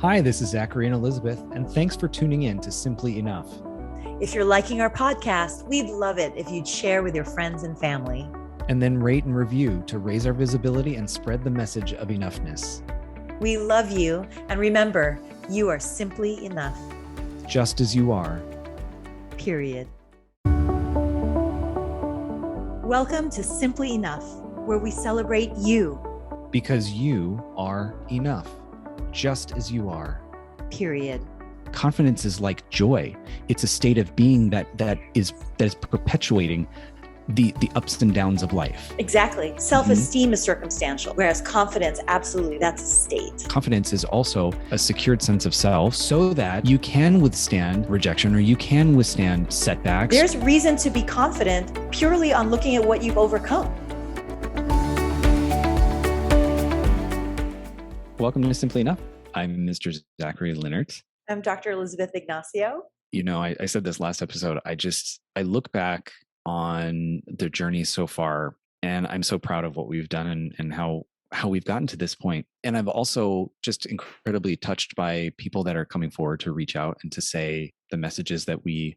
Hi, this is Zachary and Elizabeth, and thanks for tuning in to Simply Enough. If you're liking our podcast, we'd love it if you'd share with your friends and family. And then rate and review to raise our visibility and spread the message of enoughness. We love you, and remember, you are simply enough. Just as you are. Period. Welcome to Simply Enough, where we celebrate you. Because you are enough. Just as you are. Period. Confidence is like joy. It's a state of being that is perpetuating the ups and downs of life. Exactly. Self-esteem is circumstantial, whereas confidence, absolutely, that's a state. Confidence is also a secured sense of self so that you can withstand rejection or you can withstand setbacks. There's reason to be confident purely on looking at what you've overcome. Welcome to Simply Enough. I'm Mr. Zachary Leonard. I'm Dr. Elizabeth Ignacio. You know, I said this last episode, I look back on the journey so far, and I'm so proud of what we've done and how we've gotten to this point. And I'm also just incredibly touched by people that are coming forward to reach out and to say the messages that we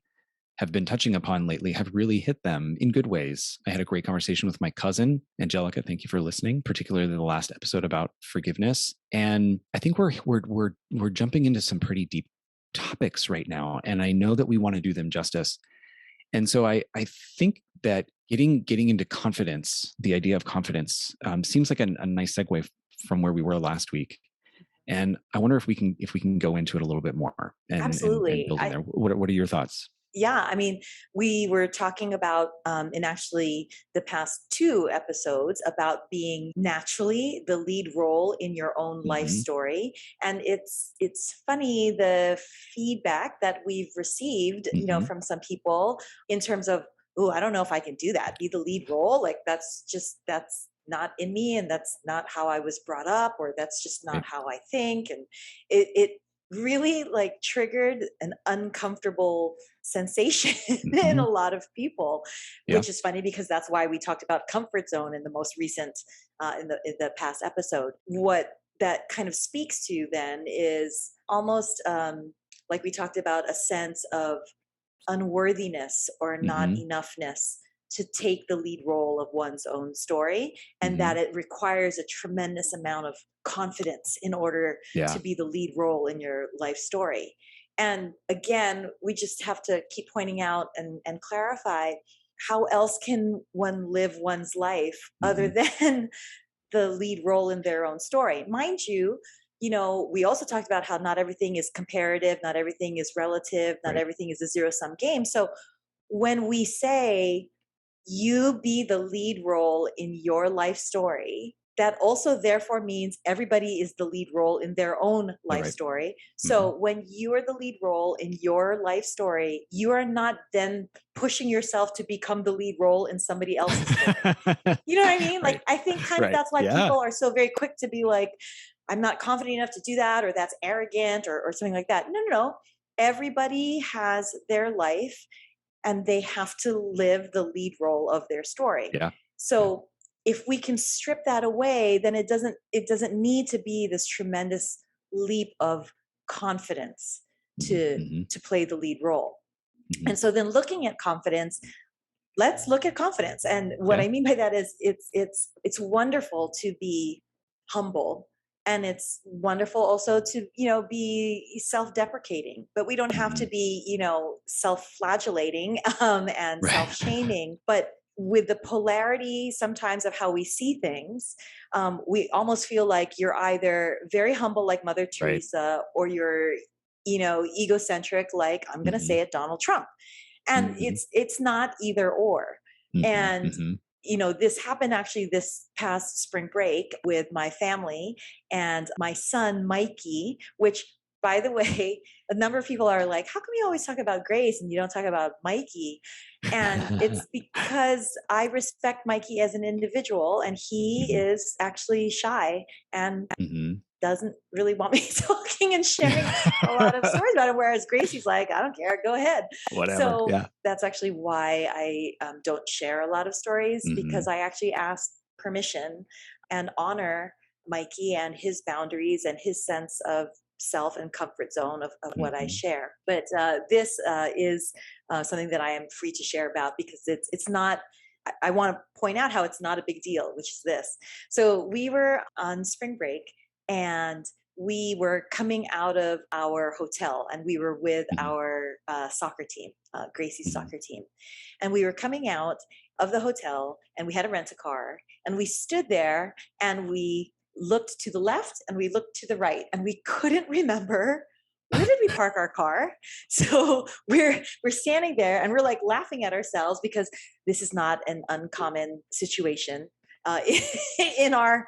have been touching upon lately have really hit them in good ways. I had a great conversation with my cousin, Angelica. Thank you for listening, particularly the last episode about forgiveness. And I think we're jumping into some pretty deep topics right now. And I know that we want to do them justice. And so I think that getting into confidence, the idea of confidence, seems like a nice segue from where we were last week. And I wonder if we can go into it a little bit more. Absolutely. And build in there. What are your thoughts? Yeah, I mean, we were talking about, in actually the past 2 episodes, about being naturally the lead role in your own life story. And it's funny, the feedback that we've received, from some people in terms of, oh, I don't know if I can do that, be the lead role. Like that's not in me, and that's not how I was brought up, or that's just not how I think. And it really like triggered an uncomfortable sensation in a lot of people, which is funny because that's why we talked about comfort zone in the most recent, in the past episode. What that kind of speaks to then is almost like we talked about, a sense of unworthiness or not enoughness to take the lead role of one's own story, and that it requires a tremendous amount of confidence in order to be the lead role in your life story. And again, we just have to keep pointing out and clarify, how else can one live one's life other than the lead role in their own story? Mind you, we also talked about how not everything is comparative, not everything is relative, not everything is a zero-sum game. So when we say you be the lead role in your life story, that also therefore means everybody is the lead role in their own life story. So when you are the lead role in your life story, you are not then pushing yourself to become the lead role in somebody else's story. You know what I mean? Like, I think kind of that's why people are so very quick to be like, I'm not confident enough to do that, or that's arrogant, or something like that. No. Everybody has their life, and they have to live the lead role of their story. So if we can strip that away, then it doesn't need to be this tremendous leap of confidence to play the lead role. And so then looking at confidence, let's look at confidence. And what I mean by that is it's wonderful to be humble. And it's wonderful also to, be self-deprecating, but we don't have to be, self-flagellating and self-shaming. But with the polarity sometimes of how we see things, we almost feel like you're either very humble like Mother Teresa, or you're, egocentric like, I'm going to say it, Donald Trump. And it's not either or. And this happened actually this past spring break with my family and my son, Mikey, which, by the way, a number of people are like, how come you always talk about Grace and you don't talk about Mikey? And it's because I respect Mikey as an individual, and he is actually shy and doesn't really want me talking and sharing a lot of stories about it. Whereas Gracie's like, I don't care, go ahead. Whatever. So that's actually why I don't share a lot of stories, because I actually ask permission and honor Mikey and his boundaries and his sense of self and comfort zone of what I Hmm. share. But this is something that I am free to share about because it's not. I want to point out how it's not a big deal, which is this. So we were on spring break and we were coming out of our hotel and we were with Hmm. our soccer team, Gracie's Hmm. soccer team. And we were coming out of the hotel and we had to rent a car and we stood there and we looked to the left and we looked to the right and we couldn't remember where did we park our car. So we're standing there and we're like laughing at ourselves because this is not an uncommon situation uh, in our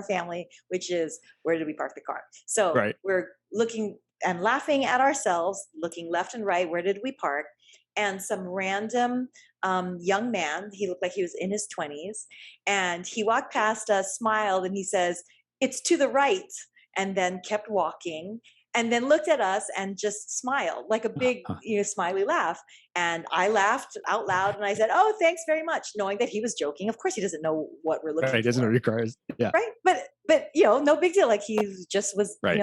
family, which is where did we park the car. So Right. we're looking and laughing at ourselves, looking left and right, where did we park. And some random young man, he looked like he was in his 20s, and he walked past us, smiled, and he says, "It's to the right," and then kept walking, and then looked at us and just smiled like a big, smiley laugh. And I laughed out loud and I said, "Oh, thanks very much," knowing that he was joking. Of course, he doesn't know what we're looking Right. Doesn't for, requires. Yeah. right? But no big deal. Like he just was, Right.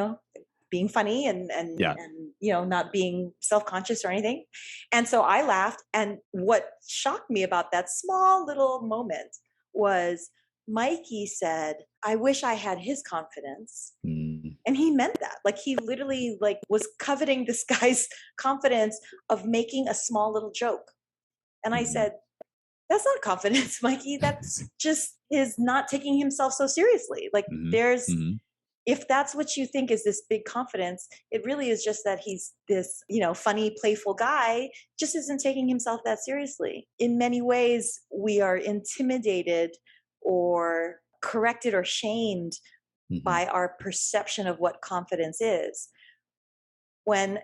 being funny Yeah. and not being self-conscious or anything. And so I laughed. And what shocked me about that small little moment was Mikey said, "I wish I had his confidence." Mm. And he meant that. Like he literally like was coveting this guy's confidence of making a small little joke. And I Mhm. said, "That's not confidence, Mikey. That's just his not taking himself so seriously." Like Mhm. there's Mhm. if that's what you think is this big confidence, it really is just that he's this, funny, playful guy, just isn't taking himself that seriously. In many ways, we are intimidated or corrected or shamed Mhm. by our perception of what confidence is,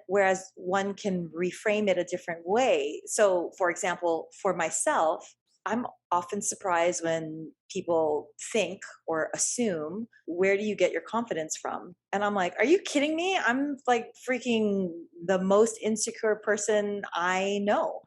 whereas one can reframe it a different way. So for example, for myself, I'm often surprised when people think or assume, "Where do you get your confidence from?" And I'm like, "Are you kidding me? I'm like freaking the most insecure person I know."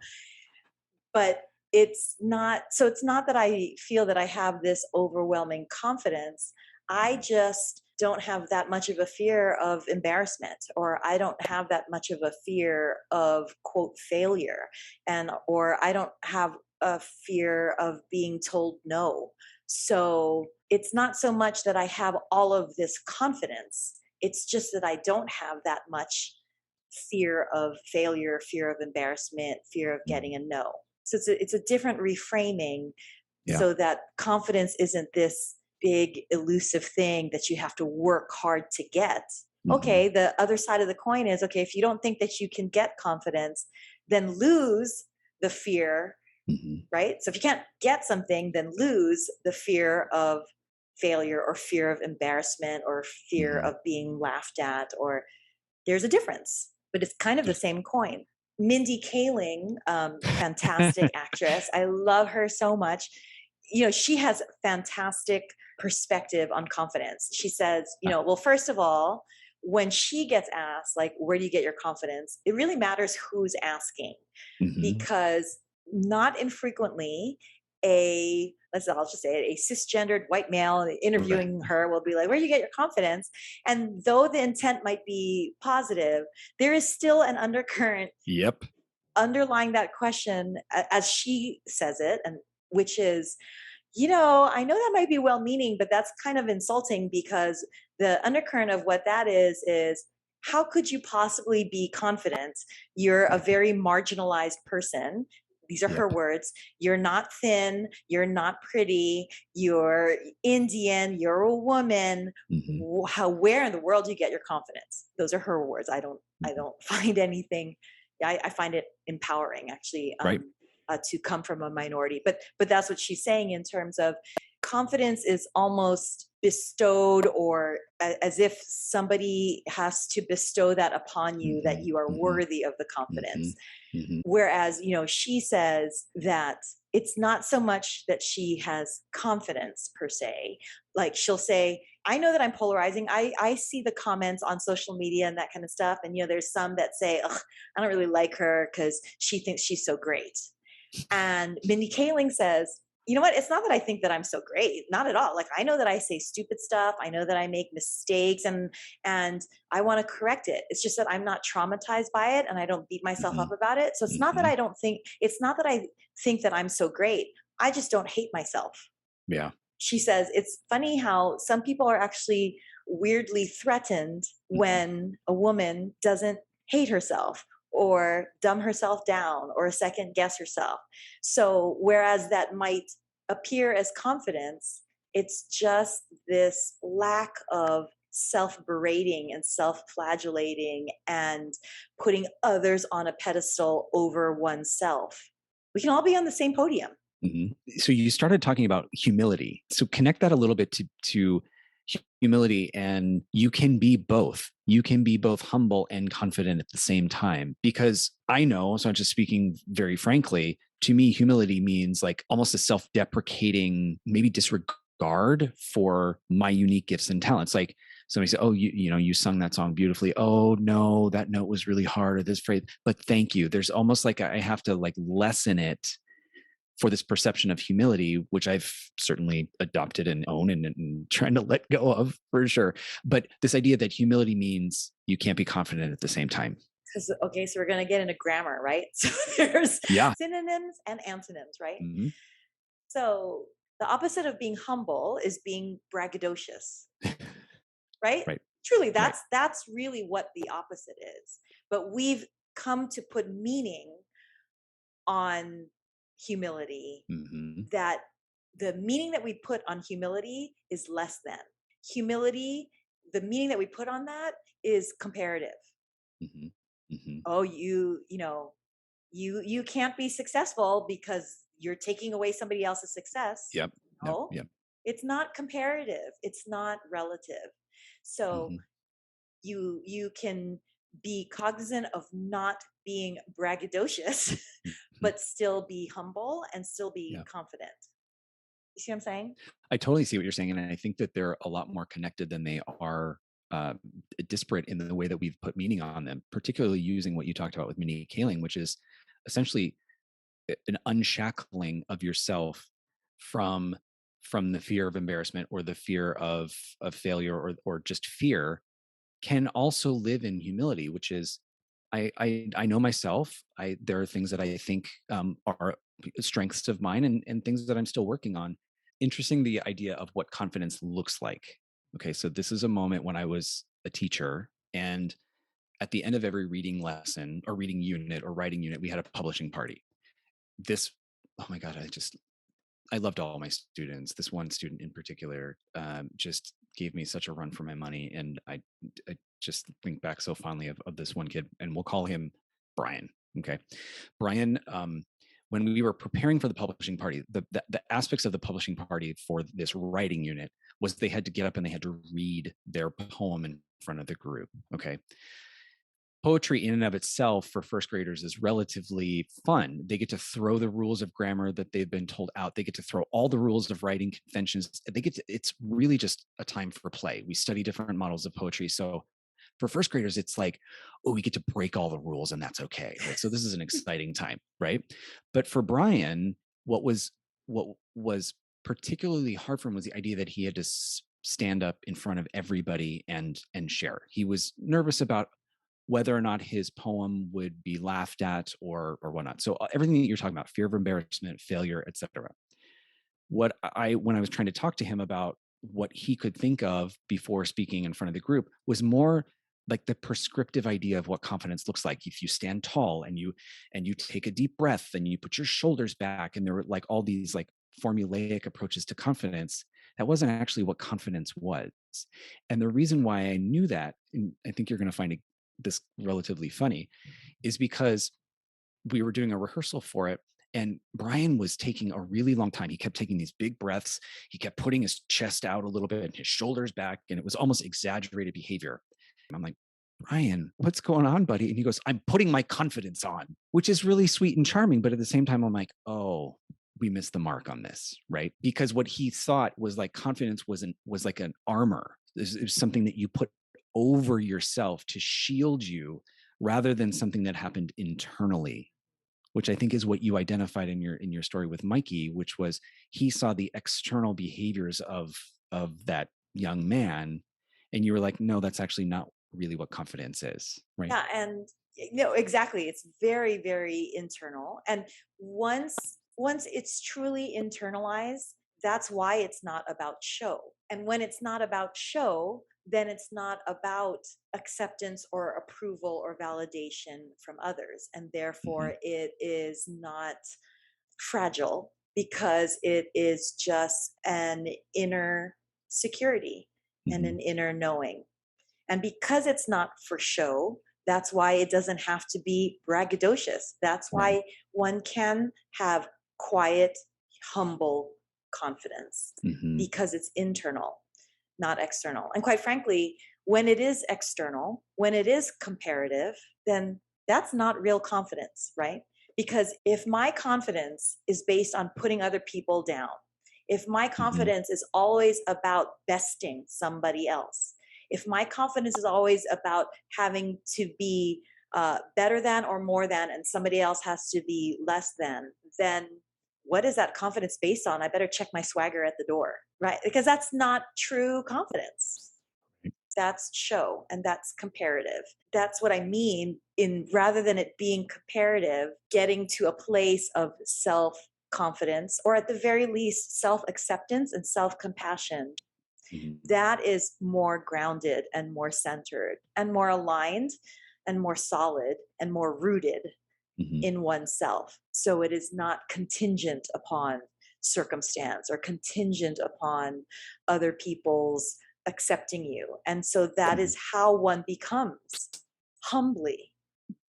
But it's not that I feel that I have this overwhelming confidence. I Mhm. just don't have that much of a fear of embarrassment, or I don't have that much of a fear of quote failure, and or I don't have a fear of being told no. So it's not so much that I have all of this confidence, it's just that I don't have that much fear of failure, fear of embarrassment, fear of getting Mhm. a no. So it's a different reframing, Yeah. so that confidence isn't this big elusive thing that you have to work hard to get. Mhm. Okay, the other side of the coin is, okay, if you don't think that you can get confidence, then lose the fear, Mhm. right? So if you can't get something, then lose the fear of failure or fear of embarrassment or fear Mhm. of being laughed at, or there's a difference, but it's kind of the Def same coin. Mindy Kaling, fantastic actress. I love her so much. She has fantastic perspective on confidence. She says, Ah. well, first of all, when she gets asked, like, where do you get your confidence? It really matters who's asking, Mhm. because not infrequently I'll just say it, a cisgendered white male Right. interviewing her will be like, "Where do you get your confidence?" And though the intent might be positive, there is still an undercurrent Yep. underlying that question, as she says it, and which is, I know that might be well meaning, but that's kind of insulting, because the undercurrent of what that is how could you possibly be confident? You're a Mhm. very marginalized person. These are her Yep. words. You're not thin, you're not pretty, you're Indian, you're a woman. Mhm. Where in the world do you get your confidence? Those are her words. I Mhm. don't find anything. Yeah, I find it empowering, actually, Right. to come from a minority. But that's what she's saying in terms of confidence is almost bestowed, or as if somebody has to bestow that upon you, that Mhm. you are Mhm. worthy of the confidence. Mhm. Mhm. Whereas, she says that it's not so much that she has confidence per se. Like she'll say, "I know that I'm polarizing. I see the comments on social media and that kind of stuff. And, there's some that say, ugh, I don't really like her because she thinks she's so great." And Mindy Kaling says, you know what? It's not that I think that I'm so great, not at all. Like, I know that I say stupid stuff. I know that I make mistakes, and I want to correct it. It's just that I'm not traumatized by it and I don't beat myself up Hmm. about it. So Hmm. it's not that I think that I'm so great. I just don't hate myself. Yeah. She says it's funny how some people are actually weirdly threatened Hmm. when a woman doesn't hate herself or dumb herself down or second guess herself. So, whereas that might appear as confidence, it's just this lack of self berating and self flagellating and putting others on a pedestal over oneself. We can all be on the same podium. Hmm. So you started talking about humility. So connect that a little bit to humility, and you can be both. You can be both humble and confident at the same time. Because I know, so I'm just speaking very frankly, to me, humility means like almost a self-deprecating, maybe disregard for my unique gifts and talents. Like somebody said, "Oh, you sung that song beautifully. Oh no, that note was really hard, or this phrase, but thank you." There's almost like I have to like lessen it for this perception of humility, which I've certainly adopted and own and trying to let go of for sure. But this idea that humility means you can't be confident at the same time. Because okay, so we're going to get into grammar, right? So there's Yeah. synonyms and antonyms, right? Hmm. So the opposite of being humble is being braggadocious, right? Right. Truly, Right. that's really what the opposite is. But we've come to put meaning on humility, Hmm. that the meaning that we put on humility is less than. Humility, the meaning that we put on that is comparative. Hmm. Hmm. Oh, you can't be successful because you're taking away somebody else's success. Yep. Yep. No, Yep. it's not comparative, it's not relative. So Hmm. you can be cognizant of not being braggadocious Hmm. but still be humble and still be Yeah. confident. You see what I'm saying? I totally see what you're saying. And I think that they're a lot more connected than they are uh, disparate in the way that we've put meaning on them, particularly using what you talked about with Minnie Kaling, which is essentially an unshackling of yourself from the fear of embarrassment or the fear of failure or just fear, can also live in humility, which is I know myself. I There are things that I think are strengths of mine, and things that I'm still working on. Interesting, the idea of what confidence looks like. Okay, so this is a moment when I was a teacher, and at the end of every reading lesson or reading unit or writing unit, we had a publishing party. This, oh my god, I loved all my students. This one student in particular just gave me such a run for my money, and I just think back so fondly of this one kid, and we'll call him Brian. Okay, Brian. When we were preparing for the publishing party, the aspects of the publishing party for this writing unit was they had to get up and they had to read their poem in front of the group. Okay, poetry in and of itself for first graders is relatively fun. They get to throw the rules of grammar that they've been told out. They get to throw all the rules of writing conventions. It's really just a time for play. We study different models of poetry. So for first graders, it's like, oh, we get to break all the rules and that's okay. Right. So this is an exciting time. Right. But for Brian, what was particularly hard for him was the idea that he had to stand up in front of everybody and share. He was nervous about whether or not his poem would be laughed at or whatnot. So everything that you're talking about, fear of embarrassment, failure, etc. What I When I was trying to talk to him about what he could think of before speaking in front of the group was more like the prescriptive idea of what confidence looks like. If you stand tall and you take a deep breath and you put your shoulders back, and there were like all these like formulaic approaches to confidence, that wasn't actually what confidence was. And the reason why I knew that, and I think you're going to find this relatively funny, is because we were doing a rehearsal for it, and Brian was taking a really long time. He kept taking these big breaths. He kept putting his chest out a little bit and his shoulders back, and it was almost exaggerated behavior. And I'm like, Brian, what's going on, buddy? And he goes, I'm putting my confidence on, which is really sweet and charming. But at the same time, I'm like, oh, we missed the mark on this, right? Because what he thought was like confidence was like an armor. It was something that you put over yourself to shield you rather than something that happened internally. which I think is what you identified in your story with Mikey, which was he saw the external behaviors of that young man, and you were like, no, that's actually not really what confidence is, right? Yeah, and no, exactly. It's very, very internal. And once it's truly internalized, that's why it's not about show. And when it's not about show, then it's not about acceptance or approval or validation from others. And Mm-hmm. therefore it is not fragile because it is just an inner security and Mm-hmm. an inner knowing. And because it's not for show, that's why it doesn't have to be braggadocious. That's Right. why one can have quiet, humble confidence Mm-hmm. because it's internal, not external. And quite frankly, when it is external, when it is comparative, then that's not real confidence, right? Because if my confidence is based on putting other people down, if my Mm-hmm. confidence is always about besting somebody else, if my confidence is always about having to be better than or more than, and somebody else has to be less than, then what is that confidence based on? I better check my swagger at the door, right? Because that's not true confidence. That's show and that's comparative. That's what I mean in rather than it being comparative, getting to a place of self confidence or at the very least self acceptance and self compassion, Mm-hmm. that is more grounded and more centered and more aligned and more solid and more rooted Mm-hmm. in oneself. So it is not contingent upon circumstance or contingent upon other people's accepting you. And so that is how one becomes humbly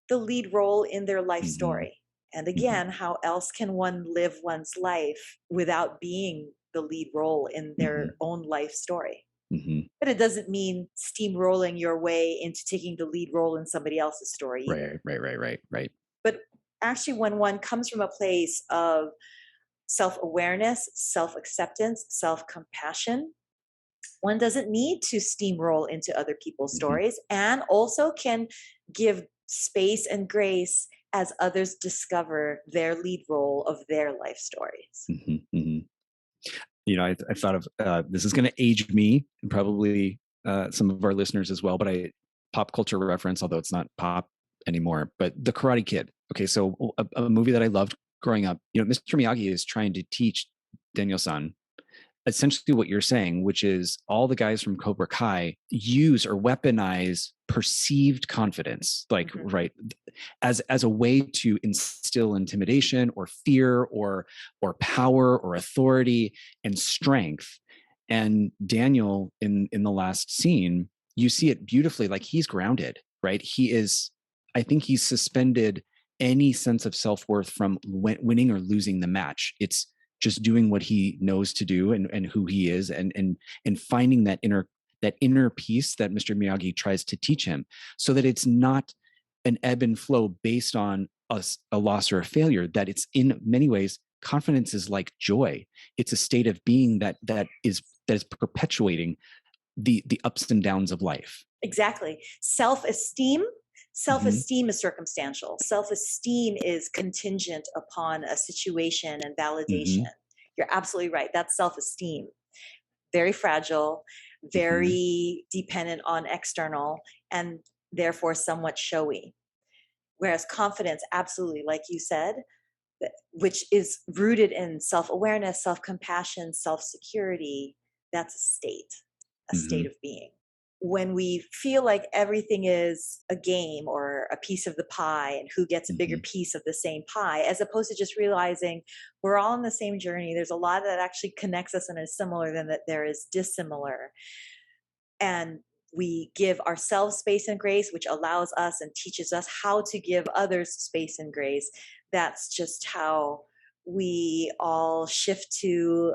the lead role in their life Mm-hmm. story. And Mm-hmm. again, how else can one live one's life without being the lead role in Mm-hmm. their own life story? Mm-hmm. But it doesn't mean steamrolling your way into taking the lead role in somebody else's story either. Right, right, right, right, right. But actually, when one comes from a place of self awareness, self acceptance, self compassion, one doesn't need to steamroll into other people's Mm-hmm. stories and also can give space and grace as others discover their lead role of their life stories. Mm-hmm. Mm-hmm. You know, I thought of this is going to age me and probably some of our listeners as well, but I pop culture reference, although it's not pop anymore. But The Karate Kid. Okay, so a movie that I loved growing up. You know, Mr. Miyagi is trying to teach Daniel-san essentially what you're saying, which is all the guys from Cobra Kai use or weaponize perceived confidence, like Mm-hmm. right, as a way to instill intimidation or fear or power or authority and strength. And Daniel in the last scene, you see it beautifully. Like he's grounded, right? He is. I think he's suspended any sense of self-worth from winning or losing the match. It's just doing what he knows to do and who he is and finding that inner peace that Mr. Miyagi tries to teach him, so that it's not an ebb and flow based on a loss or a failure. That it's in many ways confidence is like joy. It's a state of being that is perpetuating the ups and downs of life. Exactly. Self esteem. Self Mm-hmm. esteem is circumstantial. Self esteem is contingent upon a situation and validation. Mm-hmm. You're absolutely right. That's self esteem. Very fragile, Mm-hmm. very dependent on external, and therefore somewhat showy. Whereas confidence, absolutely, like you said, which is rooted in self awareness, self compassion, self security, that's a Mm-hmm. state of being. When we feel like everything is a game or a piece of the pie and who gets a bigger Mm-hmm. piece of the same pie, as opposed to just realizing we're all on the same journey, there's a lot that actually connects us and is similar than that there is dissimilar. And we give ourselves space and grace, which allows us and teaches us how to give others space and grace. That's just how we all shift to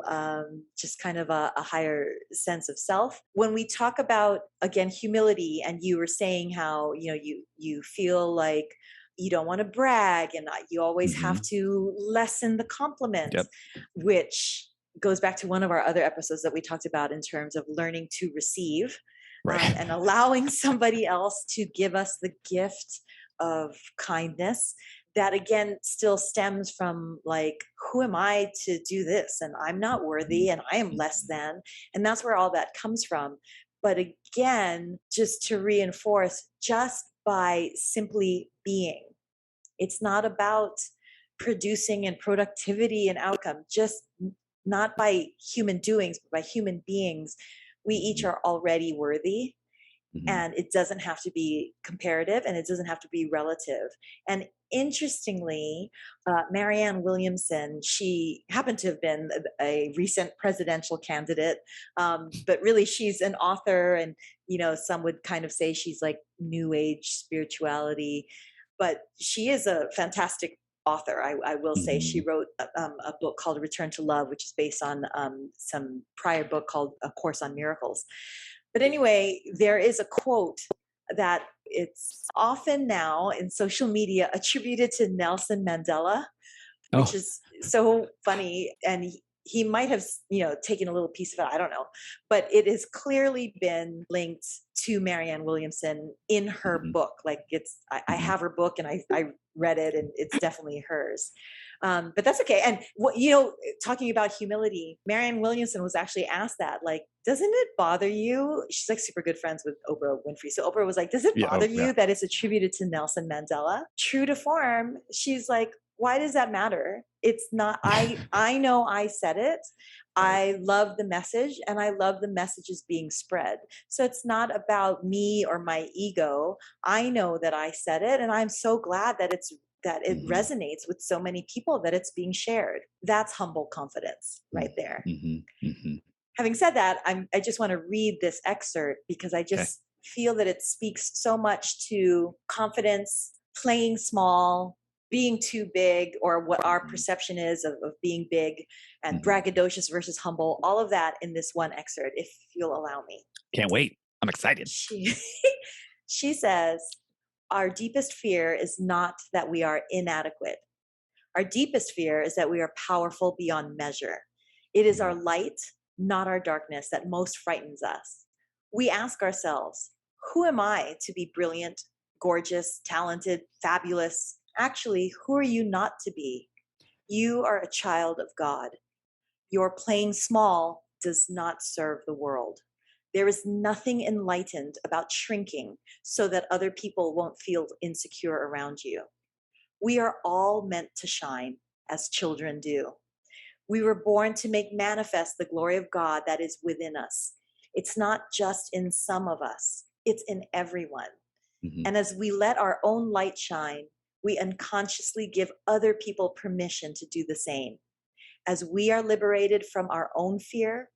just kind of a higher sense of self. When we talk about again humility, and you were saying how you feel like you don't want to brag and you always have Mm-hmm. to lessen the compliments, Yep. which goes back to one of our other episodes that we talked about in terms of learning to receive, Right. and allowing somebody else to give us the gift of kindness. that again still stems from like, who am I to do this? And I'm not worthy and I am less Mhm. than. And that's where all that comes from. But again, just to reinforce, just by simply being, it's not about producing and productivity and outcome, just not by human doings, but by human beings. We each Mhm. are already worthy, Mhm. and it doesn't have to be comparative and it doesn't have to be relative. And interestingly, Marianne Williamson, she happened to have been a recent presidential candidate, but really she's an author, and some would kind of say she's like new age spirituality, but she is a fantastic author. I will say she Mhm. wrote a book called Return to Love, which is based on some prior book called A Course on Miracles. But anyway, there is a quote that it's often now in social media attributed to Nelson Mandela, which Oh. is so funny. And he might have, taken a little piece of it. I don't know. But it has clearly been linked to Marianne Williamson in her Mhm. book. Like I Mhm. have her book and I read it and it's definitely hers. But that's okay. And talking about humility, Marianne Williamson was actually asked that, like, doesn't it bother you? She's like super good friends with Oprah Winfrey. So Oprah was like, does it Yeah. bother Oh, yeah. you that it's attributed to Nelson Mandela? True to form, she's like, why does that matter? It's not, I know I said it. Right. I love the message and I love the messages being spread. So it's not about me or my ego. I know that I said it and I'm so glad that it Mhm. resonates with so many people that it's being shared. That's humble confidence right Mhm. there. Mhm. Mhm. Having said that, I just want to read this excerpt because I Okay. just feel that it speaks so much to confidence, playing small, being too big, or what our Mhm. perception is of being big, and Mhm. braggadocious versus humble, all of that in this one excerpt, if you'll allow me. Can't wait. I'm excited. She, she says, our deepest fear is not that we are inadequate. Our deepest fear is that we are powerful beyond measure. It is our Mhm. light, not our darkness, that most frightens us. We ask ourselves, who am I to be brilliant, gorgeous, talented, fabulous? Actually, who are you not to be? You are a child of God. Your playing small does not serve the world. There is nothing enlightened about shrinking so that other people won't feel insecure around you. We are all meant to shine as children do. We were born to make manifest the glory of God that is within us. It's not just in some of us, it's in everyone. Mhm. And as we let our own light shine, we unconsciously give other people permission to do the same. As we are liberated from our own fear,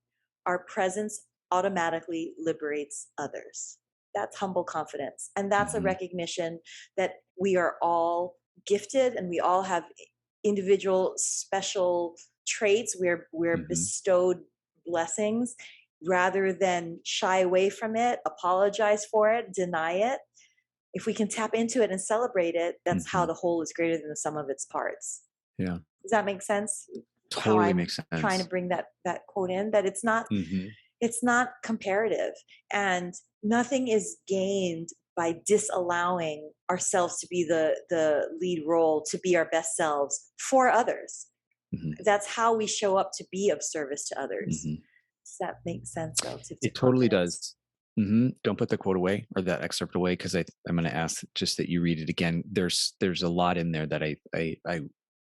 our presence automatically liberates others. That's humble confidence. And that's a Mhm. recognition that we are all gifted and we all have individual special traits. We're Mhm. bestowed blessings. Rather than shy away from it, apologize for it, deny it, if we can tap into it and celebrate it, that's how Mhm. the whole is greater than the sum of its parts. Yeah. Does that make sense? How Totally I'm makes trying to sense. bring that quote in, that Mhm. it's not comparative, and nothing is gained by disallowing ourselves to be the lead role, to be our best selves for others. Mhm. That's how we show up to be of service to others. Mhm. Does that make sense relative to It totally confidence? does. Don't put the quote away or that excerpt away because I'm going to ask just that you read it again. There's a lot in there that I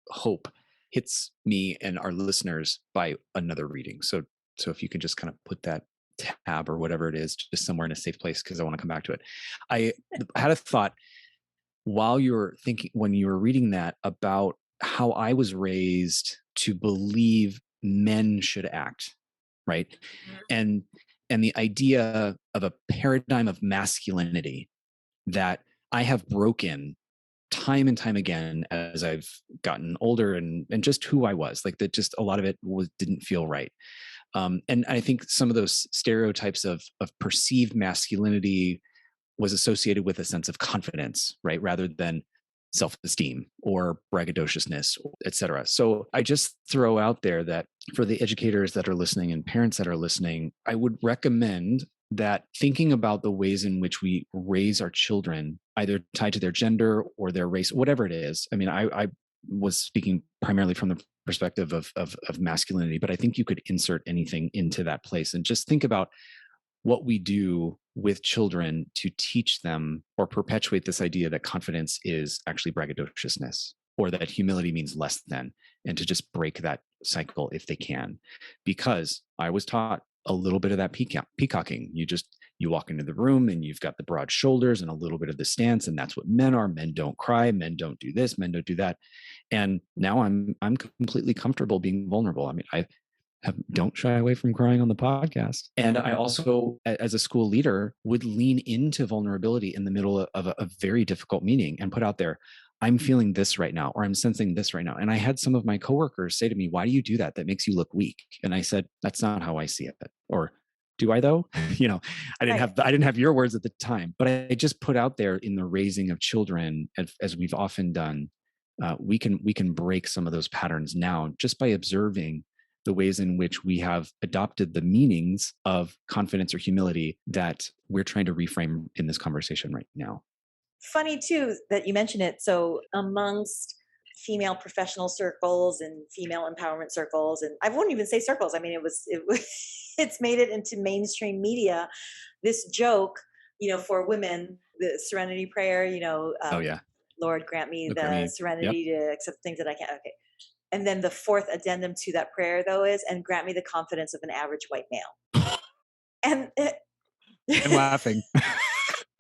hope hits me and our listeners by another reading. So if you could just kind of put that tab or whatever it is just somewhere in a safe place because I want to come back to it. I had a thought while you were thinking when you were reading that about how I was raised to believe men should act, right? Mhm. And the idea of a paradigm of masculinity that I have broken time and time again as I've gotten older and just who I was, like that just a lot of it didn't feel right. And I think some of those stereotypes of perceived masculinity was associated with a sense of confidence, right? Rather than self-esteem or braggadociousness, et cetera. So I just throw out there that for the educators that are listening and parents that are listening, I would recommend that thinking about the ways in which we raise our children, either tied to their gender or their race, whatever it is. I mean, I was speaking primarily from the perspective of masculinity, but I think you could insert anything into that place and just think about what we do with children to teach them or perpetuate this idea that confidence is actually braggadociousness or that humility means less than, and to just break that cycle if they can. Because I was taught a little bit of that peacocking. You walk into the room and you've got the broad shoulders and a little bit of the stance, and that's what men are. Men don't cry, men don't do this, men don't do that. And now I'm completely comfortable being vulnerable. I mean, don't shy away from crying on the podcast. And I also, as a school leader, would lean into vulnerability in the middle of a very difficult meeting and put out there, I'm feeling this right now, or I'm sensing this right now. And I had some of my coworkers say to me, why do you do that? That makes you look weak. And I said, that's not how I see it. Or do I though? Right. I didn't have your words at the time, but I just put out there in the raising of children, as we've often done, we can break some of those patterns now just by observing the ways in which we have adopted the meanings of confidence or humility that we're trying to reframe in this conversation right now. Funny too that you mention it. So amongst female professional circles and female empowerment circles, and I wouldn't even say circles. I mean, it was it's made it into mainstream media. This joke, for women, the Serenity Prayer. Oh yeah. Lord, grant me Look at the me. Yep. serenity to accept things that I can't. Okay. And then the fourth addendum to that prayer, though, is, and grant me the confidence of an average white male. And I'm laughing.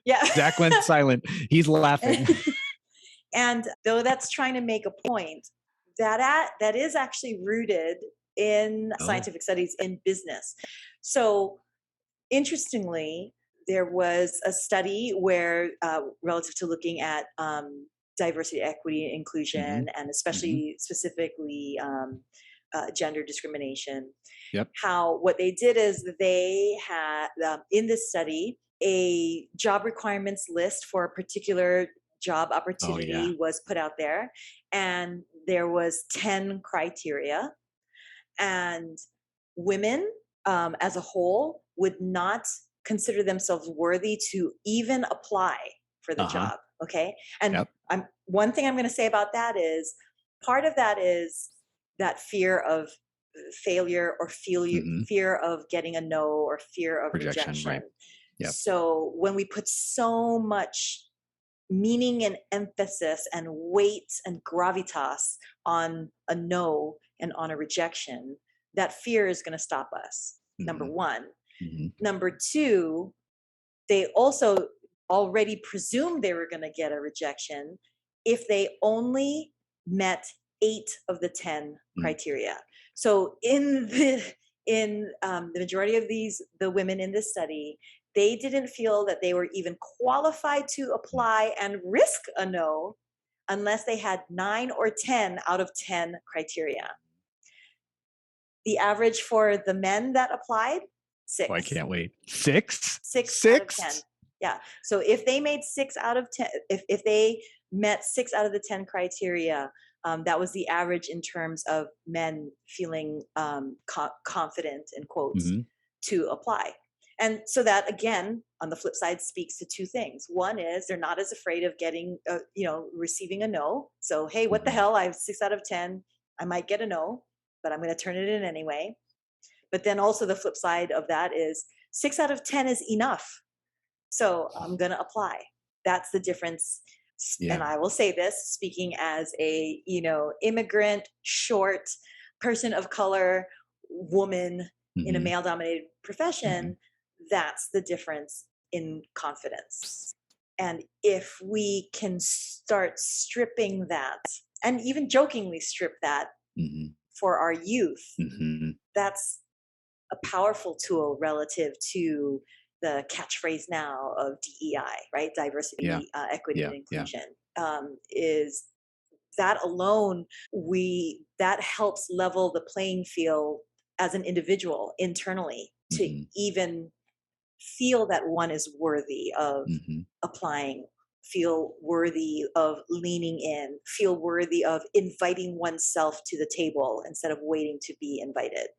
yeah. Zach went silent. He's laughing. And though that's trying to make a point, that is actually rooted in Oh. scientific studies in business. So interestingly, there was a study where, relative to looking at diversity, equity, Mm-hmm. inclusion, and Mm-hmm. especially specifically gender discrimination. Yep. How what they did is they had in this study a job requirements list for a particular job Oh yeah. opportunity was put out there, and there was 10 criteria, and women as a whole would not consider themselves worthy to even apply for the Uh-huh. job. Okay. And Yep. one thing I'm going to say about that is part of that is that fear of failure or Mm-hmm. fear of getting a no or fear of Rejection. rejection. Right. Yep. So when we put so much meaning and emphasis and weight and gravitas on a no and on a rejection, that fear is going to stop us. Number Mm-hmm. one. Mm-hmm. Number two, they also already presumed they were going to get a rejection if they only met 8 of the 10 criteria. So in the majority of the women in this study, they didn't feel that they were even qualified to apply and risk a no unless they had 9 or 10 out of 10 criteria. The average for the men that applied, Oh, I 6. can't wait. Six? 6 out of 10. Yeah. So if they made 6 out of 10, if they met 6 out of the 10 criteria, that was the average in terms of men feeling confident, in quotes, Mm-hmm. to apply. And so that, again, on the flip side, speaks to two things. One is they're not as afraid of getting, receiving a no. So, hey, what the Mm-hmm. hell? I have 6 out of 10. I might get a no, but I'm going to turn it in anyway. But then also the flip side of that is 6 out of 10 is enough. So I'm going to apply. That's the difference. And Yeah. I will say this, speaking as a, immigrant, short person of color, woman in a Mm-hmm. male dominated profession, Mm-hmm. that's the difference in confidence. And if we can start stripping that and even jokingly strip that Mm-hmm. for our youth, Mm-hmm. that's a powerful tool relative to the catchphrase now of DEI, right? Yeah. Diversity, equity, Yeah. and Yeah. inclusion. Is that alone, that helps level the playing field as an individual internally to Mm-hmm. even feel that one is worthy of Mm-hmm. applying, feel worthy of leaning in, feel worthy of inviting oneself to the table instead of waiting to be invited.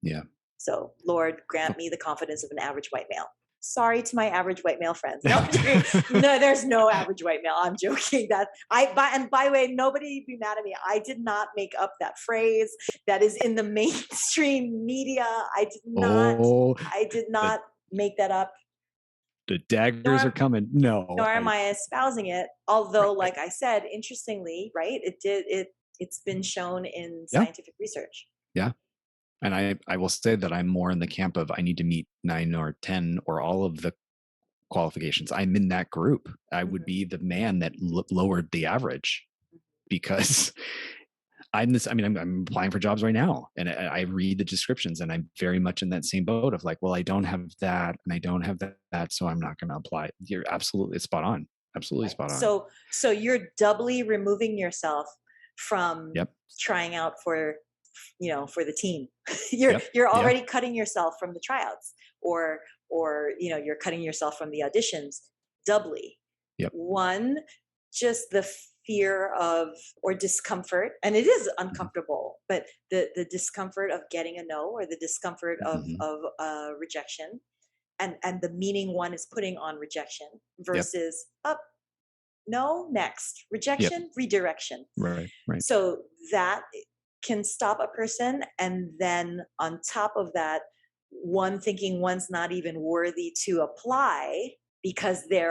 Yeah. So, Lord, grant me the confidence of an average white male. Sorry to my average white male friends. No, I'm joking. No, there's no average white male. I'm joking. And by the way, nobody be mad at me. I did not make up that phrase. That is in the mainstream media. Oh, I did the, not make that up. the daggers are Nor coming. No, nor am I espousing it. Although, right. like I said, interestingly, right? It's been shown in Yeah. scientific research. Yeah. And I will say that I'm more in the camp of I need to meet 9 or 10 or all of the qualifications. I'm in that group. I would Mhm. be the man that lowered the average because I'm applying for jobs right now and I read the descriptions and I'm very much in that same boat of like, well, I don't have that and I don't have that. So I'm not going to apply. You're absolutely spot on. Absolutely Right. spot on. So you're doubly removing yourself from Yep. trying out for, for the team. you're Yep. you're Yeah. already cutting yourself from the tryouts, or you're cutting yourself from the auditions doubly. Yep. One, just the fear of or discomfort, and it is Mm-hmm. uncomfortable, but the discomfort of getting a no, or the discomfort of Mm-hmm. rejection, and the meaning one is putting on rejection Yep. versus up, no, next, Yep. rejection, redirection. Right. Right. So that can stop a person. And then on top of that, one thinking one's not even worthy to apply because they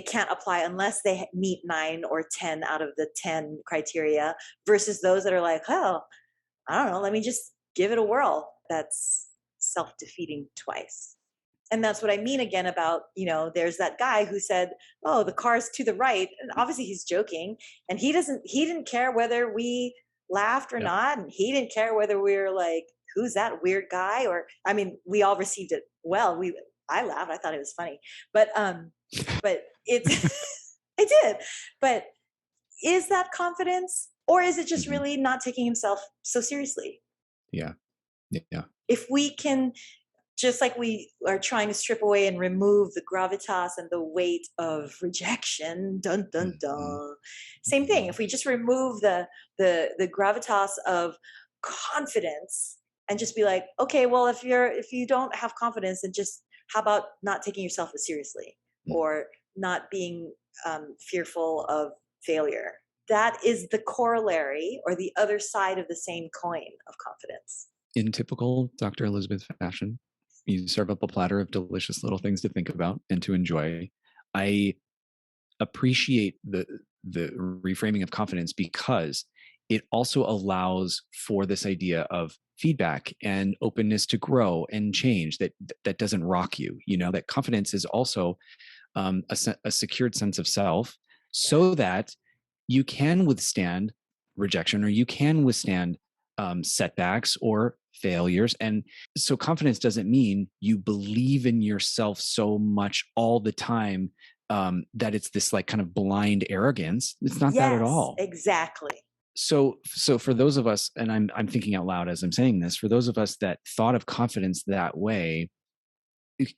can't apply unless they meet 9 or 10 out of the 10 criteria, versus those that are like, oh, I don't know, let me just give it a whirl. That's self-defeating twice. And that's what I mean again about, there's that guy who said, oh, the car's to the right. And obviously he's joking. And he didn't care whether we laughed or Yep. not. And he didn't care whether we were like, who's that weird guy? Or, I mean, we all received it well. I laughed. I thought it was funny. But it's, I did. But is that confidence? Or is it just Mm-hmm. really not taking himself so seriously? Yeah. Yeah. If we can, just like we are trying to strip away and remove the gravitas and the weight of rejection, dun dun Mm-hmm. dun. Same thing. If we just remove the gravitas of confidence and just be like, okay, well, if you don't have confidence, then just how about not taking yourself as seriously, or not being fearful of failure? That is the corollary or the other side of the same coin of confidence. In typical Dr. Elizabeth fashion, you serve up a platter of delicious little things to think about and to enjoy. I appreciate the reframing of confidence because it also allows for this idea of feedback and openness to grow and change that doesn't rock you. That confidence is also a secured sense of self Yeah. so that you can withstand rejection or you can withstand setbacks or failures. And so confidence doesn't mean you believe in yourself so much all the time that it's this like kind of blind arrogance. It's not that at Yes, all. exactly. So for those of us, and I'm thinking out loud as I'm saying this, for those of us that thought of confidence that way,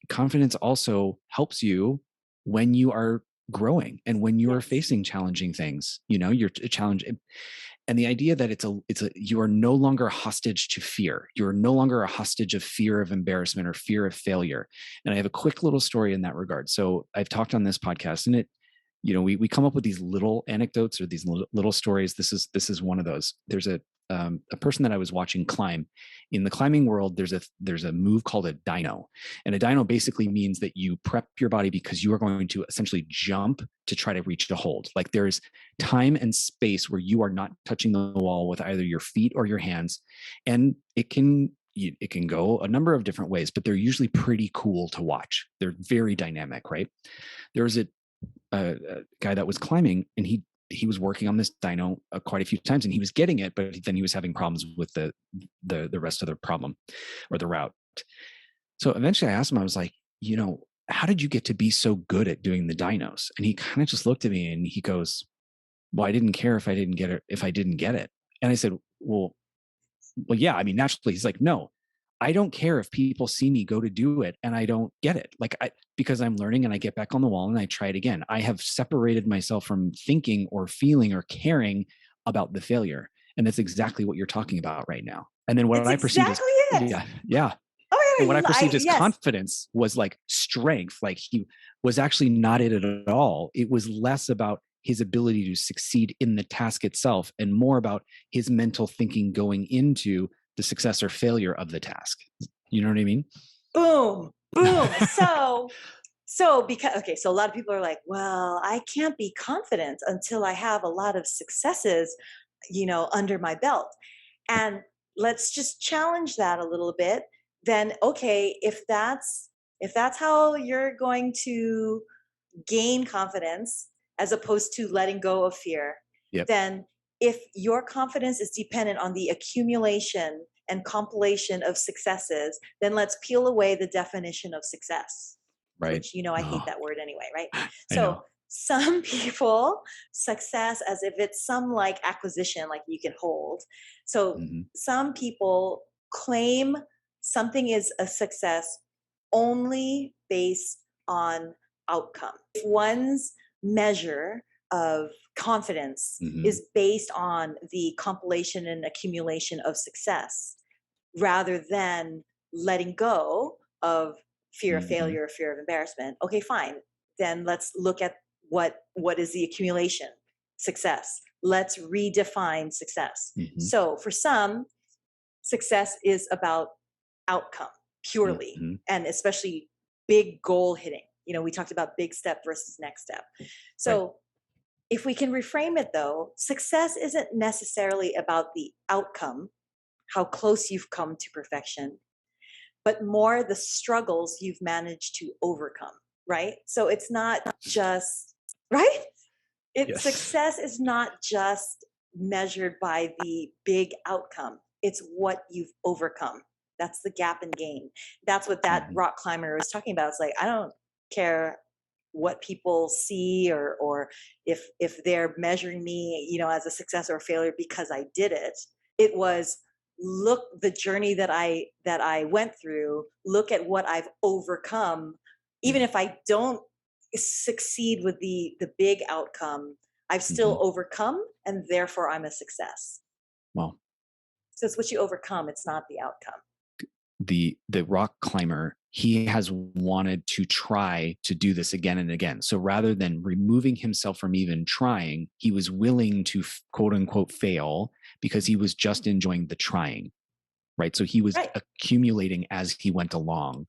confidence also helps you when you are growing and when you are Yes. facing challenging things. You're a challenge, and the idea that you are no longer hostage to fear. You're no longer a hostage of fear of embarrassment or fear of failure. And I have a quick little story in that regard. So I've talked on this podcast, and we come up with these little anecdotes or these little stories. This is one of those. There's a person that I was watching climb. In the climbing world, there's a move called a dyno, and a dyno basically means that you prep your body because you are going to essentially jump to try to reach a hold. Like there's time and space where you are not touching the wall with either your feet or your hands, and it can go a number of different ways, but they're usually pretty cool to watch. They're very dynamic, right? There was a guy that was climbing, and he was working on this dyno quite a few times, and he was getting it, but then he was having problems with the rest of the problem or the route. So eventually I asked him, I was like, how did you get to be so good at doing the dynos? And he kind of just looked at me and he goes, well, I didn't care if I didn't get it. And I said, well, yeah, I mean, naturally. He's like, no, I don't care if people see me go to do it and I don't get it. Because I'm learning and I get back on the wall and I try it again. I have separated myself from thinking or feeling or caring about the failure. And that's exactly what you're talking about right now. And then what It's I proceed is, exactly it. yeah, yeah. Oh And what I perceived as Yes. confidence was like strength. Like he was actually not it at all. It was less about his ability to succeed in the task itself and more about his mental thinking going into the success or failure of the task. You know what I mean? Boom, boom. So because, okay, so a lot of people are like, well, I can't be confident until I have a lot of successes, under my belt. And let's just challenge that a little bit. Then, okay, if that's how you're going to gain confidence as opposed to letting go of fear, Yep. then if your confidence is dependent on the accumulation and compilation of successes, then let's peel away the definition of success, Right. which I hate Oh, that word anyway, right? I So know. some people success as if it's some like acquisition like you can hold. So Hmm. some people claim something is a success only based on outcome. If one's measure of confidence Hmm. is based on the compilation and accumulation of success rather than letting go of fear of Hmm. failure or fear of embarrassment, okay, fine. Then let's look at what is the accumulation success. Let's redefine success. Hmm. So for some, success is about outcome purely, Hmm. and especially big goal hitting. We talked about big step versus next step. Right. So if we can reframe it though, success isn't necessarily about the outcome, how close you've come to perfection, but more the struggles you've managed to overcome, right? So it's not just, right? Yes. Success is not just measured by the big outcome. It's what you've overcome. That's the gap and gain. That's what that Hmm. rock climber was talking about. It's like, I don't care what people see, or if they're measuring me, as a success or a failure because I did it. It was, look, the journey that I went through, look at what I've overcome. Even Yeah. if I don't succeed with the big outcome, I've still Hmm. overcome, and therefore I'm a success. Well, So it's what you overcome, it's not the outcome. the rock climber, he has wanted to try to do this again and again. So rather than removing himself from even trying, he was willing to quote unquote fail because he was just enjoying the trying. Right. So he was Right. accumulating as he went along.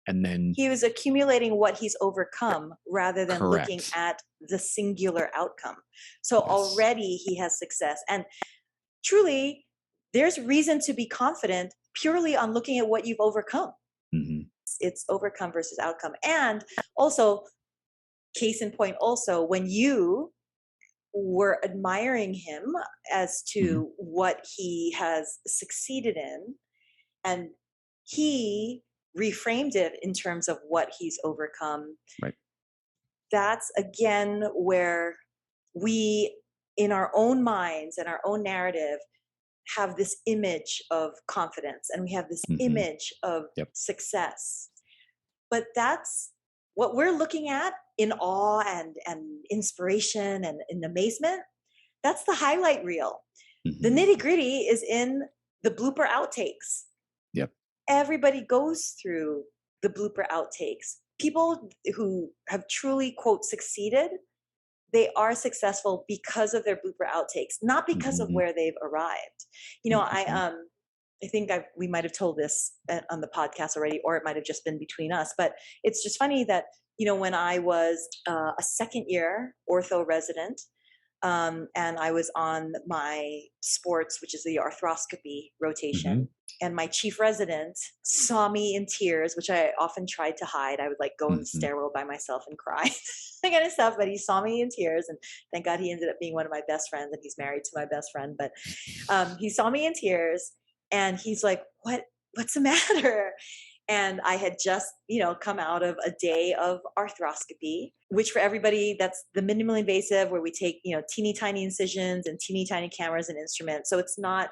And then, He was accumulating what he's overcome rather than looking correct. at the singular outcome. So Yes. already he has success. And truly, there's reason to be confident purely on looking at what you've overcome. Hmm. It's overcome versus outcome. And also, case in point, also, when you were admiring him as Hmm. to what he has succeeded in, and he reframed it in terms of what he's overcome, Right. that's again where we, in our own minds and our own narrative, have this image of confidence and we have this Hmm. image of Yep. success. But that's what we're looking at in awe and inspiration and in amazement. That's the highlight reel. The Hmm. nitty gritty is in the blooper outtakes. Yep. Everybody goes through the blooper outtakes. People who have truly, quote, succeeded, they are successful because of their blooper outtakes, not because of Hmm. where they've arrived. Hmm. I think we might have told this on the podcast already, or it might have just been between us. But it's just funny that when I was a second year ortho resident, and I was on my sports, which is the arthroscopy Hmm. rotation. And my chief resident saw me in tears, which I often tried to hide. I would like go in the Hmm. stairwell by myself and cry, that kind of stuff. But he saw me in tears, and thank God he ended up being one of my best friends, and he's married to my best friend. But he saw me in tears, and he's like, What's the matter?" And I had just, come out of a day of arthroscopy, which for everybody, that's the minimally invasive where we take, teeny tiny incisions and teeny tiny cameras and instruments. So it's not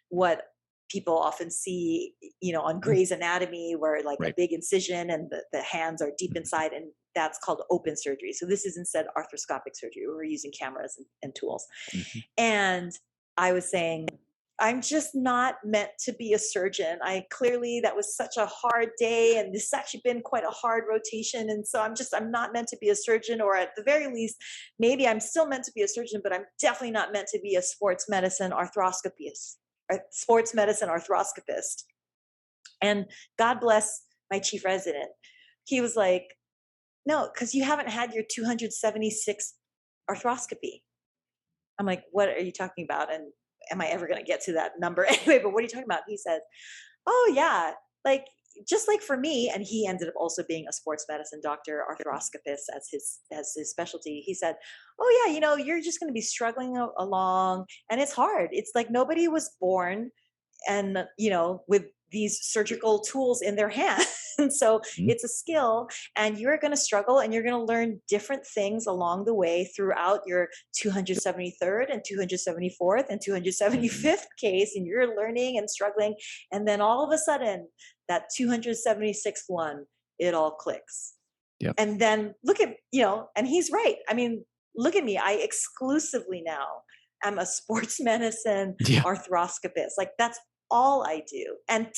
what people often see, on Grey's Anatomy, where like a Right. big incision and the hands are deep inside, and that's called open surgery. So this is instead arthroscopic surgery. We're using cameras and tools. Hmm. And I was saying, I'm just not meant to be a surgeon. That was such a hard day, and this has actually been quite a hard rotation. And so I'm not meant to be a surgeon, or at the very least, maybe I'm still meant to be a surgeon, but I'm definitely not meant to be a sports medicine arthroscopist. And God bless my chief resident. He was like, no, because you haven't had your 276 arthroscopy. I'm like, what are you talking about? And am I ever going to get to that number anyway? But what are you talking about? He said, oh yeah, like just like for me, and he ended up also being a sports medicine doctor, arthroscopist as his specialty. He said, oh yeah, you're just going to be struggling along, and it's hard. It's like nobody was born and with these surgical tools in their hand. And so Mhm. it's a skill, and you're going to struggle, and you're going to learn different things along the way throughout your 273rd and 274th and Mhm. 275th case, and you're learning and struggling, and then all of a sudden that 276th one, it all clicks. Yep. And then look at, and he's right. I mean, look at me. I exclusively now am a sports medicine Yeah. arthroscopist. Like that's all I do, and Mhm.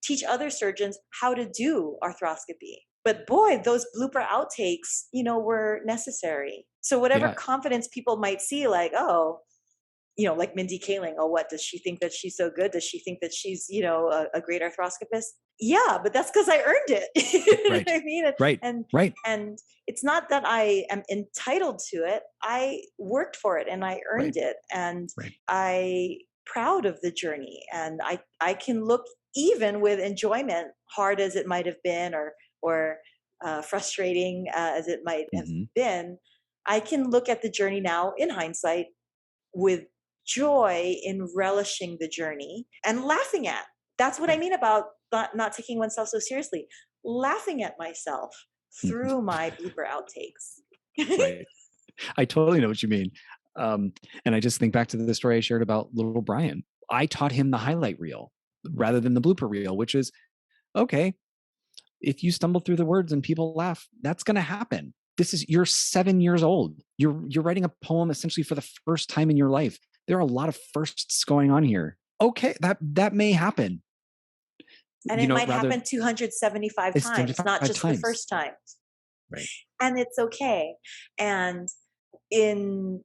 teach other surgeons how to do arthroscopy. But boy, those blooper outtakes, were necessary. So whatever Yeah. confidence people might see, like, oh, like Mindy Kaling, oh, what does she think that she's so good? Does she think that she's, a great arthroscopist? Yeah, but that's because I earned it. You know Right. what I mean? Right. And Right. and it's not that I am entitled to it. I worked for it and I earned Right. it, and Right. I proud of the journey. And I can look, even with enjoyment, hard as it might have been, or frustrating as it might have Mhm. been. I can look at the journey now in hindsight with joy in relishing the journey and laughing at. That's what I Right. mean about not taking oneself so seriously. Laughing at myself Mhm. through my blooper outtakes. Right. I totally know what you mean. Um, and I just think back to the story I shared about little Brian. I taught him the highlight reel rather than the blooper reel, which is okay. If you stumble through the words and people laugh, that's going to happen. You're 7 years old. You're writing a poem essentially for the first time in your life. There are a lot of firsts going on here. Okay, that may happen. And it might Rather happen 275 it's times, not 75 just the times. first time. Right. And it's okay. And in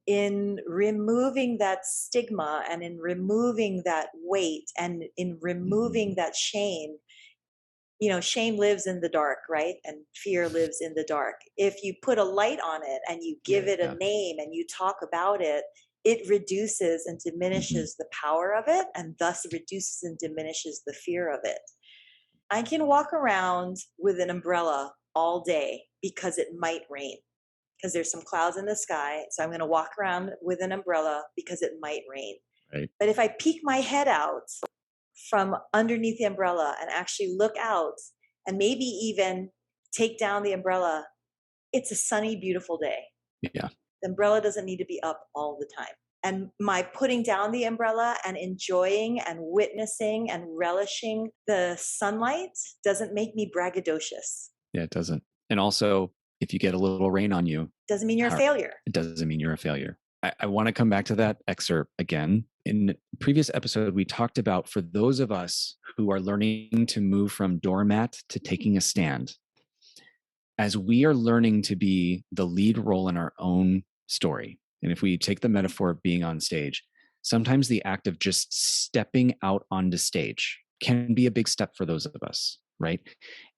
removing that stigma, and in removing that weight, and in removing Mhm. that shame, shame lives in the dark, right? And fear lives in the dark. If you put a light on it and you give it a Yeah. name and you talk about it, it reduces and Mhm. diminishes the power of it, and thus reduces and diminishes the fear of it. I can walk around with an umbrella all day because it might rain, because there's some clouds in the sky. So I'm going to walk around with an umbrella because it might rain. Right. But if I peek my head out from underneath the umbrella and actually look out, and maybe even take down the umbrella, it's a sunny, beautiful day. Yeah. The umbrella doesn't need to be up all the time. And my putting down the umbrella and enjoying and witnessing and relishing the sunlight doesn't make me braggadocious. Yeah, it doesn't. And also, if you get a little rain on you, Doesn't mean you're a how, failure. it doesn't mean you're a failure. I want to come back to that excerpt again. In previous episode, we talked about, for those of us who are learning to move from doormat to taking a stand, as we are learning to be the lead role in our own story. And if we take the metaphor of being on stage, sometimes the act of just stepping out onto stage can be a big step for those of us, right?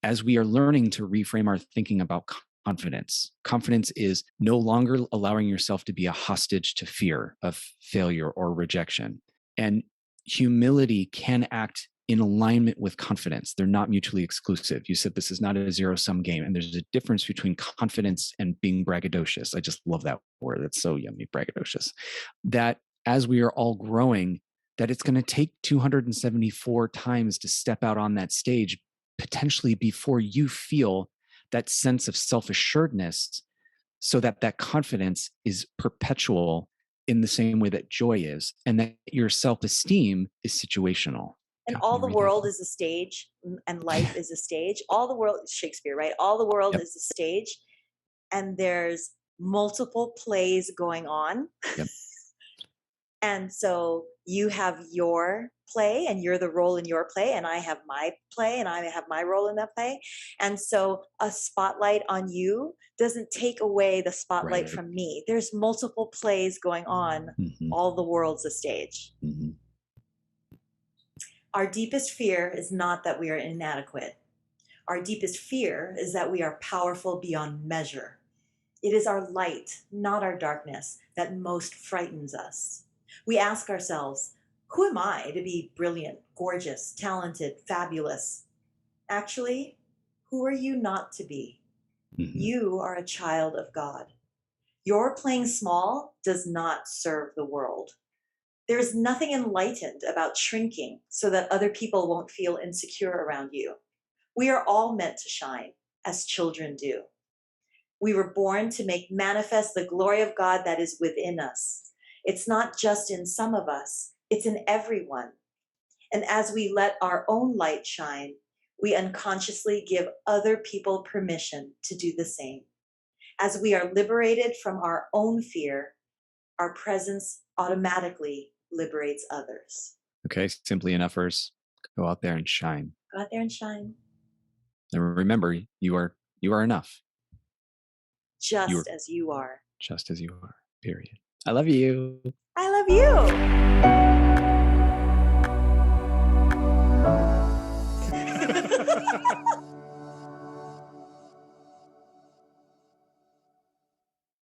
As we are learning to reframe our thinking about confidence, confidence is no longer allowing yourself to be a hostage to fear of failure or rejection. And humility can act in alignment with confidence. They're not mutually exclusive. You said this is not a zero-sum game, and there's a difference between confidence and being braggadocious. I just love that word. It's so yummy, braggadocious. That as we are all growing, that it's going to take 274 times to step out on that stage, potentially before you feel that sense of self-assuredness, so that that confidence is perpetual in the same way that joy is, and that your self-esteem is situational. And Yeah, can all you the read that world again? is a stage, and life is a stage. All the world, Shakespeare, right? All the world Yep. is a stage, and there's multiple plays going on. Yep. And so you have your play and you're the role in your play, and I have my play and I have my role in that play. And so a spotlight on you doesn't take away the spotlight Right. from me. There's multiple plays going on. Mm-hmm. All the world's a stage. Mm-hmm. Our deepest fear is not that we are inadequate. Our deepest fear is that we are powerful beyond measure. It is our light, not our darkness, that most frightens us. We ask ourselves, who am I to be brilliant, gorgeous, talented, fabulous? Actually, who are you not to be? Mm-hmm. You are a child of God. Your playing small does not serve the world. There is nothing enlightened about shrinking so that other people won't feel insecure around you. We are all meant to shine, as children do. We were born to make manifest the glory of God that is within us. It's not just in some of us, it's in everyone. And as we let our own light shine, we unconsciously give other people permission to do the same. As we are liberated from our own fear, our presence automatically liberates others. Okay. Simply enoughers, go out there and shine. Go out there and shine And remember, you are enough. You are just as you are. just as you are. Period. I love you. I love you.